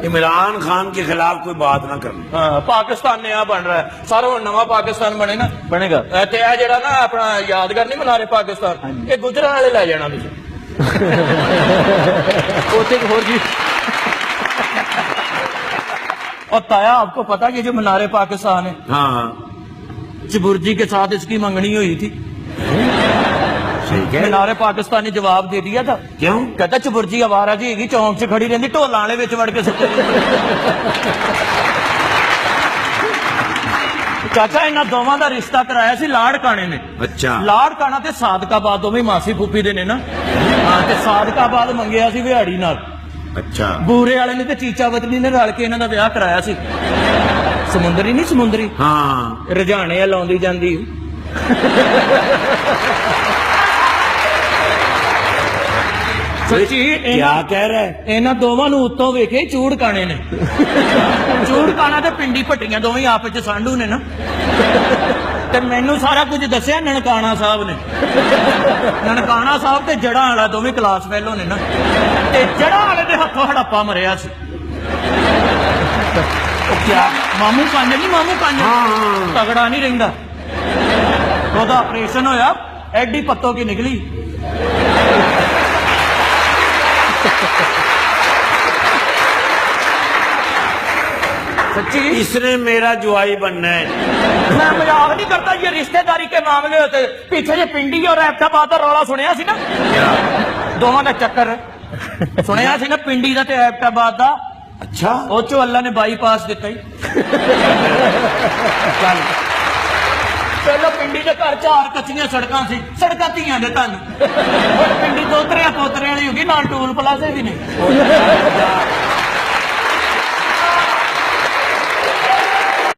इमरान खान के खिलाफ कोई बात ना करनी। हाँ, पाकिस्तान नया बन रहा है सर, वो नवा पाकिस्तान बने ना बनेगा ते आ जेड़ा ना अपना यादगार नहीं मना रहे पाकिस्तान, ये गुजरात वाले लै जाना तुसीं। कोते होर जी। और ताया आपको पता कि जो मनारे पाकिस्तान है, हाँ चबुर्जी के साथ इसकी मंगनी हुई थी। ठीक है। मीनारे पाकिस्तान ने जवाब दे दिया था। क्यों? कहता चबुर्जी आवारा जी हैगी, चौंक च खड़ी रहती, ढोलां वाले विच वड़ के सुत्ती। चाचा इन्हां दोवां दा रिश्ता कराया सी लाड़ काणे ने। अच्छा। लाड़ काणा ते सादकाबाद दोवें मासी फूफी दे ने ना। हाँ, ते सादकाबाद मंगिया सी विहाड़ी नाल। अच्छा। बूरे वाले ने ते चीचा वतनी ने रल के इन्हां दा विआह कराया सी। समुंदरी नहीं समुंदरी, हाँ रजाने लाउंदी जांदी। सच्ची क्या कह रहा है? इन्हां दोवां नूं उत्तों वेखे चूड़ काणे ने। चूड़ काणा ते पिंडी भट्टियां दोवें आपस च सांढू ने ना। ते मैनू सारा कुछ दस्सिया ननकाना साहब ने। ननकाना साहब ते जड़ा वाला दोवें क्लास फेलो ने ना, ते जड़ा वाले दे हत्थों हड़प्पा मरिया सी। क्या मामू कंज नहीं, मामू कंज तगड़ा नहीं रहिंदा। ओदा ऑपरेशन होया, एडी पत्तों की निकली। सच्ची इसने मेरा जुआई बनना है। मैं मजाक नहीं करता, ये रिश्तेदारी के मामले होते। पीछे ये पिंडी और एबटाबाद का रौला सुनिया सी ना, दोवां दा चक्कर सुनिया सी ना, पिंडी दा ते एबटाबाद दा। अच्छा। ओ चो अल्लाह ने बाईपास दिता ही। चल पहले पिंडी के घर 4 कच्चियां सड़कां सी, सड़कां धीआं दे धन। पिंडी दोतरिया पोतरियां दी होगी, नाल टूल प्लाजे भी नहीं।